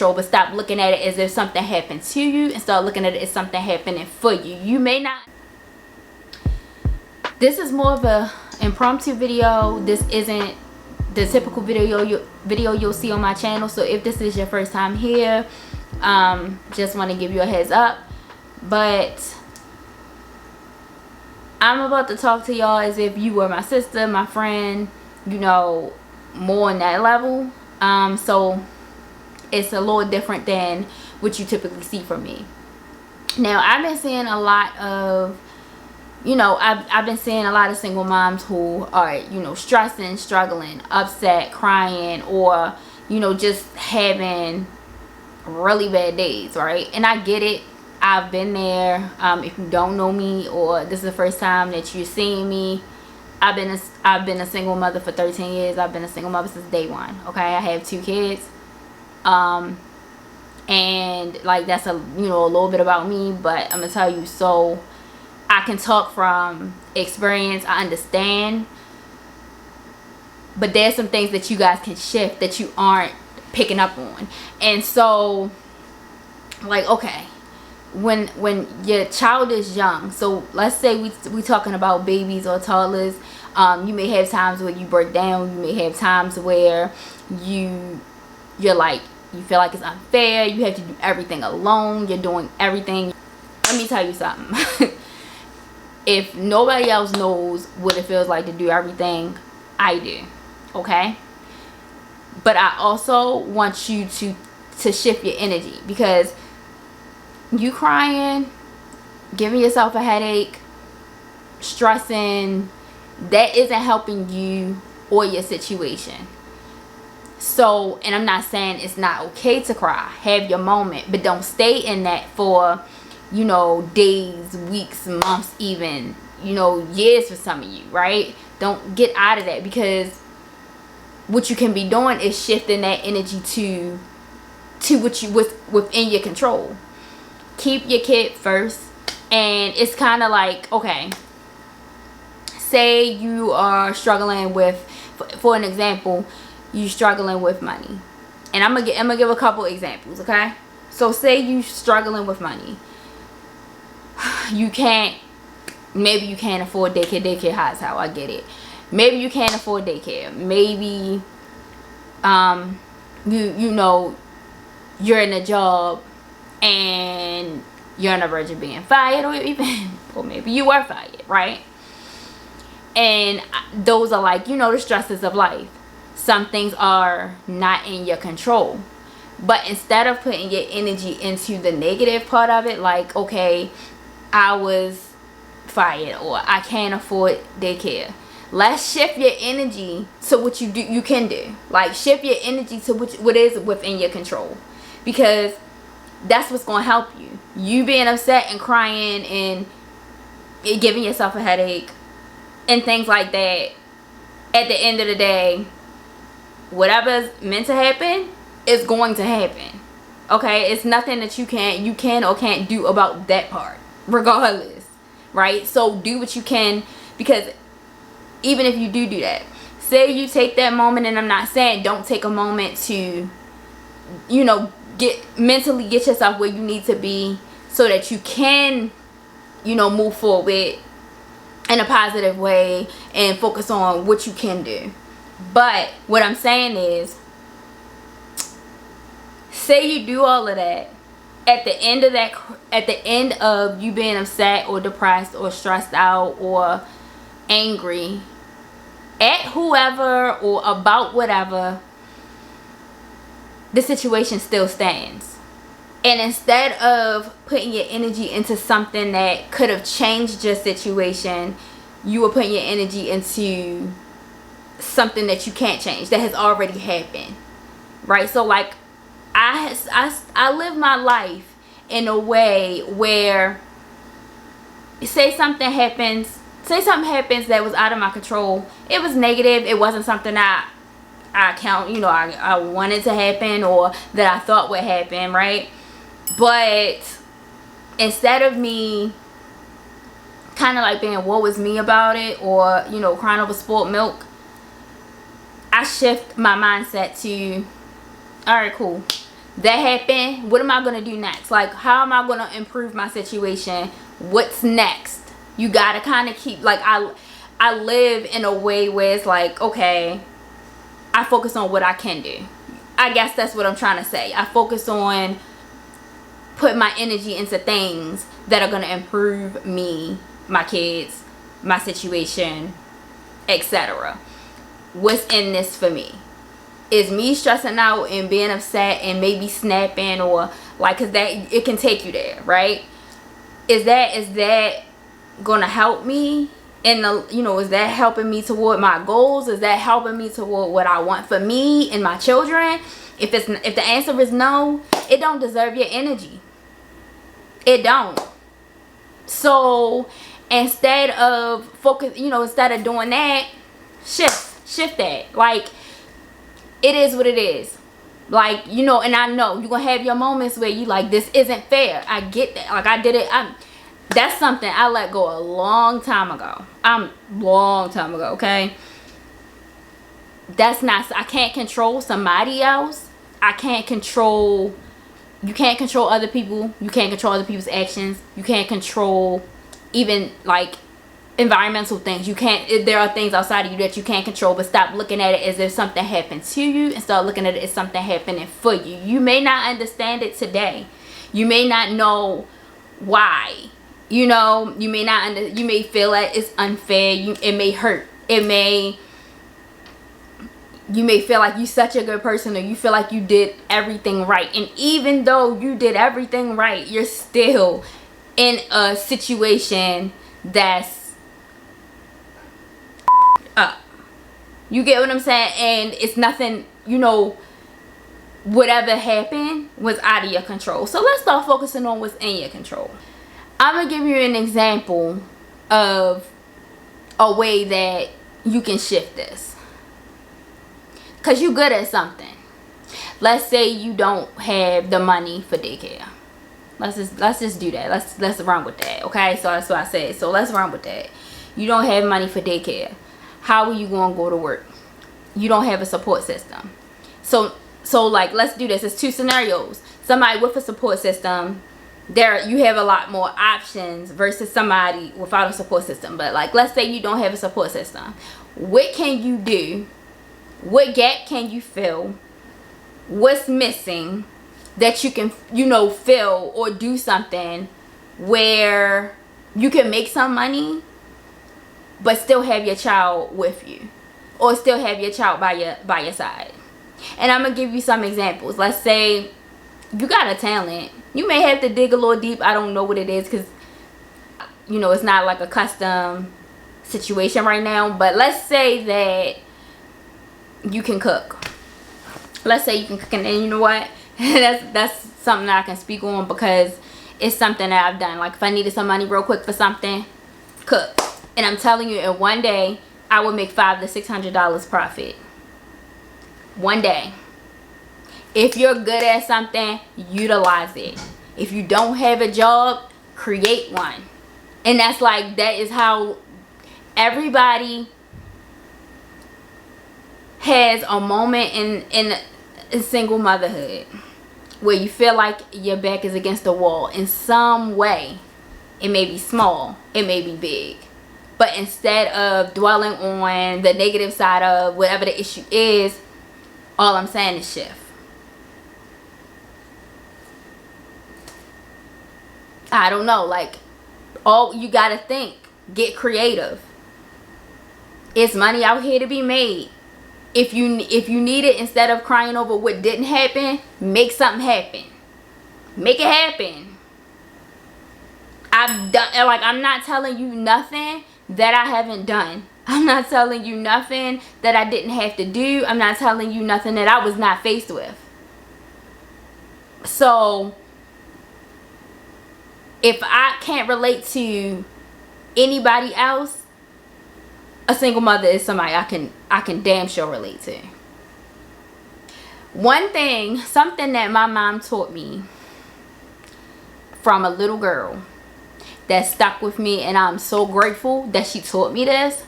but stop looking at it as if something happened to you and start looking at it as something happening for you. You may not. This is more of a impromptu video. This isn't the typical video you'll see on my channel. So if this is your first time here, just want to give you a heads up. But I'm about to talk to y'all as if you were my sister, my friend, you know, more on that level. So it's a little different than what you typically see from me. Now, I've been seeing a lot of, you know, I've been seeing a lot of single moms who are, you know, stressing, struggling, upset, crying, or, you know, just having really bad days, right? And I get it. I've been there. If you don't know me, or this is the first time that you're seeing me, I've been a single mother for 13 years. I've been a single mother since day one. Okay, I have 2 kids. And like, that's a, you know, a little bit about me, but I'm gonna tell you, so I can talk from experience. I understand, but there's some things that you guys can shift that you aren't picking up on. And so, like, okay, when your child is young, so let's say we talking about babies or toddlers, you may have times where you break down. You may have times where you're like, you feel like it's unfair. You have to do everything alone. You're doing everything. Let me tell you something. If nobody else knows what it feels like to do everything, I do. Okay? But I also want you to shift your energy, because you crying, giving yourself a headache, stressing, that isn't helping you or your situation. So, and I'm not saying it's not okay to cry. Have your moment, but don't stay in that for, you know, days, weeks, months, even, you know, years for some of you, right? Don't get out of that, because what you can be doing is shifting that energy to what's within your control. Keep your kid first. And it's kind of like, okay, say you are struggling with, for an example, you struggling with money, and I'm gonna give a couple examples. Okay, so say you struggling with money. Maybe you can't afford daycare high as how I get it. Maybe you can't afford daycare. Maybe you know, you're in a job and you're on the verge of being fired, or maybe you were fired, right? And those are, like, you know, the stresses of life. Some things are not in your control, but instead of putting your energy into the negative part of it, like, okay, I was fired, or I can't afford daycare, let's shift your energy to what you can do. Like, shift your energy to what is within your control, because that's what's going to help you. You being upset and crying and giving yourself a headache and things like that, at the end of the day, whatever's meant to happen is going to happen. Okay, it's nothing that you can or can't do about that part, regardless, right? So do what you can, because even if you do that, say you take that moment, and I'm not saying don't take a moment to, you know, mentally get yourself where you need to be, so that you can, you know, move forward in a positive way and focus on what you can do. But what I'm saying is, say you do all of that, at the end of you being upset or depressed or stressed out or angry at whoever or about whatever, the situation still stands. And instead of putting your energy into something that could have changed your situation, you were putting your energy into something that you can't change, that has already happened, right? So, like, I live my life in a way where, say something happens that was out of my control. It was negative. It wasn't something I wanted to happen, or that I thought would happen, right? But instead of me kind of like being woe is me about it, or, you know, crying over spoiled milk, I shift my mindset to, all right, cool, that happened. What am I gonna do next? Like, how am I gonna improve my situation? What's next? You gotta kind of keep, like, I live in a way where it's like, okay, I focus on what I can do. I guess that's what I'm trying to say. I focus on put my energy into things that are going to improve me, my kids, my situation, etc. What's in this for me? Is me stressing out and being upset and maybe snapping, or like, cause that, it can take you there, right? Is that gonna help me in the, you know, is that helping me toward my goals? Is that helping me toward what I want for me and my children? If the answer is no, it don't deserve your energy. It don't. So instead of focus, you know, instead of doing that, shift that. Like, it is what it is. Like, you know, and I know you're gonna have your moments where you like, this isn't fair. I get that. Like, I did it. That's something I let go a long time ago. Okay? That's not, I can't control somebody else. I can't control, you can't control other people. You can't control other people's actions. You can't control even like environmental things. You can't, there are things outside of you that you can't control, but stop looking at it as if something happened to you and start looking at it as something happening for you. You may not understand it today. You may not know why. You know, you may not you may feel like it's unfair. It may hurt. You may feel like you're such a good person, or you feel like you did everything right. And even though you did everything right, you're still in a situation that's up. You get what I'm saying? And it's nothing, you know, whatever happened was out of your control. So let's start focusing on what's in your control. I'm going to give you an example of a way that you can shift this. Because you're good at something. Let's say you don't have the money for daycare. Let's just do that. Let's run with that. Okay? So that's what I said. So let's run with that. You don't have money for daycare. How are you going to go to work? You don't have a support system. So like, let's do this. It's two scenarios. Somebody with a support system, there you have a lot more options versus somebody without a support system. But like, let's say you don't have a support system. What can you do? What gap can you fill? What's missing that you can, you know, fill or do something where you can make some money but still have your child with you, or still have your child by your side? And I'm gonna give you some examples. Let's say you got a talent. You may have to dig a little deep. I don't know what it is, because, you know, it's not like a custom situation right now. But let's say that you can cook. Let's say you can cook, and you know what? that's something that I can speak on, because it's something that I've done. Like, if I needed some money real quick for something, cook. And I'm telling you, in one day, I would make $500 to $600 profit. One day. If you're good at something, utilize it. If you don't have a job, create one. And that's like, that is how everybody has a moment in single motherhood where you feel like your back is against the wall in some way. It may be small, it may be big. But instead of dwelling on the negative side of whatever the issue is, all I'm saying is shift. I don't know, like, all you gotta think, get creative. It's money out here to be made. If you need it, instead of crying over what didn't happen, make something happen. Make it happen. I've done, like, I'm not telling you nothing that I haven't done. I'm not telling you nothing that I didn't have to do. I'm not telling you nothing that I was not faced with. So if I can't relate to anybody else, a single mother is somebody I can damn sure relate to. One thing, something that my mom taught me from a little girl that stuck with me, and I'm so grateful that she taught me this.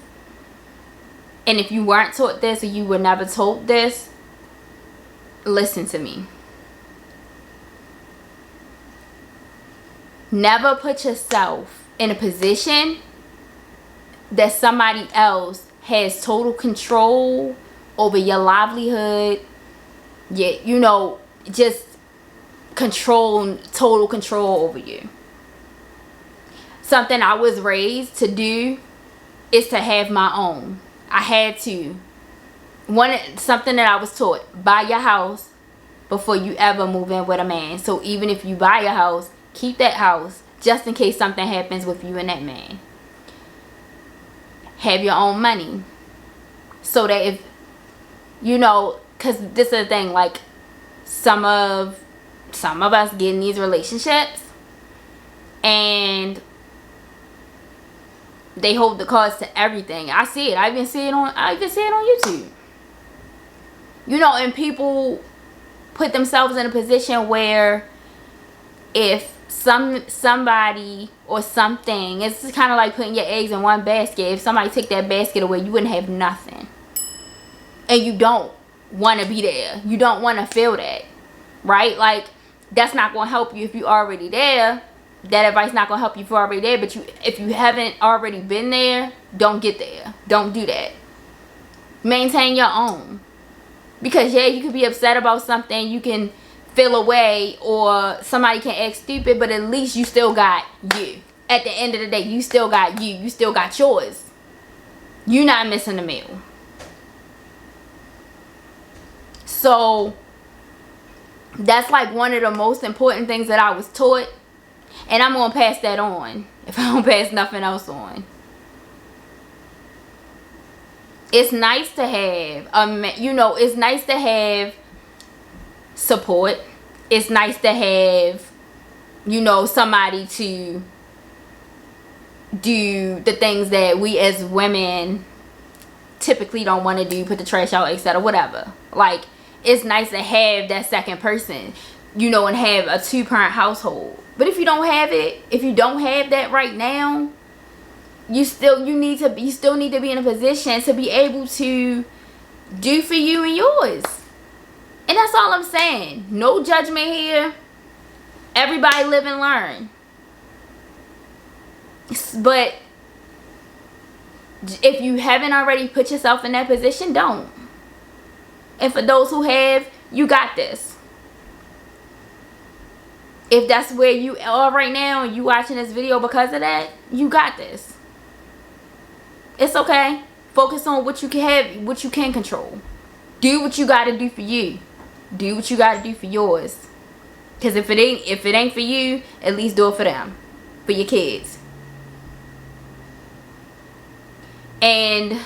And if you weren't taught this, or you were never told this, listen to me. Never put yourself in a position that somebody else has total control over your livelihood. Yeah, just total control over you. Something I was raised to do is to have my own. I had to. Something that I was taught: buy your house before you ever move in with a man. So even if you buy a house, keep that house just in case something happens with you and that man. Have your own money, so that if because this is the thing, like some of us get in these relationships and they hold the cards to everything. I see it. I even see it on YouTube. And people put themselves in a position where if somebody or something, it's kind of like putting your eggs in one basket. If somebody took that basket away, you wouldn't have nothing. And you don't want to be there. You don't want to feel that, right? Like, that's not going to help you if you're already there. That advice not going to help you if you're already there. But if you haven't already been there, don't get there. Don't do that. Maintain your own. Because you could be upset about something, you can feel away, or somebody can act stupid, but at least you still got you. At the end of the day, you still got you. You still got yours. You're not missing a meal. So that's like one of the most important things that I was taught. And I'm going to pass that on if I don't pass nothing else on. It's nice to have, it's nice to have support. It's nice to have, somebody to do the things that we as women typically don't want to do, put the trash out, etc., whatever. Like, it's nice to have that second person, and have a 2-parent household. But if you don't have that right now, you still need to be in a position to be able to do for you and yours. And that's all I'm saying. No judgment here. Everybody live and learn. But if you haven't already put yourself in that position, don't. And for those who have, you got this. If that's where you are right now and you watching this video because of that, you got this. It's okay. Focus on what you can have, what you can control. Do what you got to do for you. Do what you got to do for yours. Because if it ain't for you, at least do it for them. For your kids. And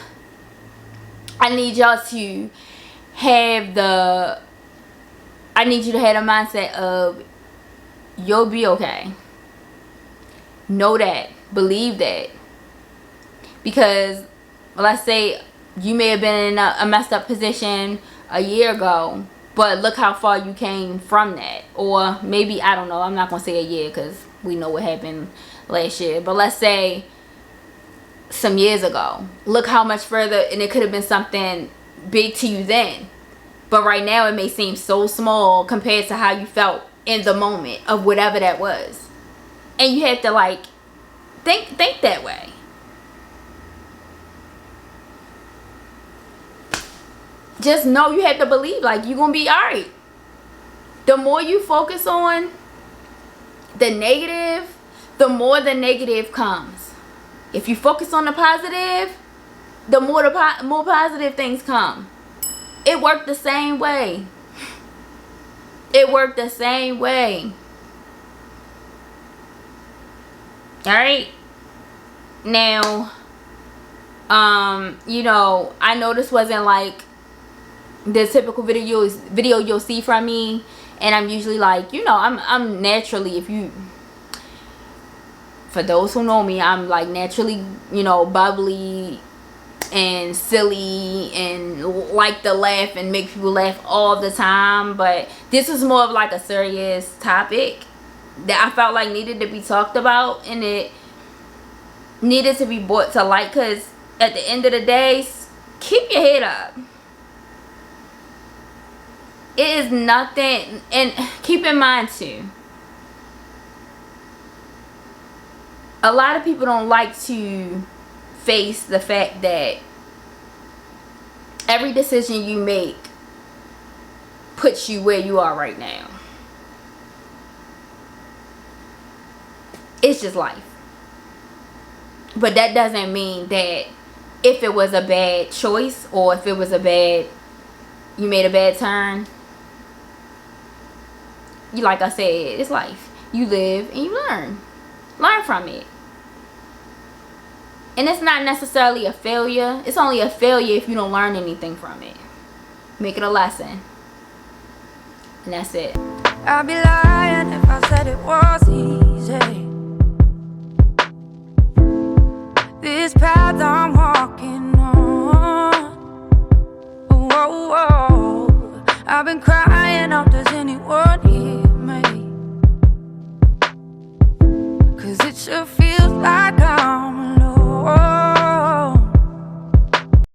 I need y'all to have the mindset of you'll be okay. Know that. Believe that. Because let's say you may have been in a messed up position a year ago, but look how far you came from that. Or maybe, I don't know, I'm not going to say a year because we know what happened last year. But let's say some years ago. Look how much further, and it could have been something big to you then. But right now it may seem so small compared to how you felt in the moment of whatever that was. And you have to think that way. Just know you have to believe you're going to be alright. The more you focus on the negative, the more the negative comes. If you focus on the positive, the more positive things come. It worked the same way. It worked the same way. Alright? Now, I know this wasn't the typical video you'll see from me, and I'm usually I'm naturally, for those who know me, I'm naturally, bubbly and silly and like to laugh and make people laugh all the time. But this was more of a serious topic that I felt needed to be talked about, and it needed to be brought to light, because at the end of the day, keep your head up. It is nothing. And keep in mind too, a lot of people don't like to face the fact that every decision you make puts you where you are right now. It's just life. But that doesn't mean that if it was a bad choice, or if it was you made a bad turn, like I said, it's life. You live and you learn from it. And it's not necessarily a failure. It's only a failure if you don't learn anything from it. Make it a lesson. And that's it. I'd be lying if I said it was easy. This path I'm walking on. Whoa, whoa. I've been crying out, does anyone hear me? 'Cause it sure feels like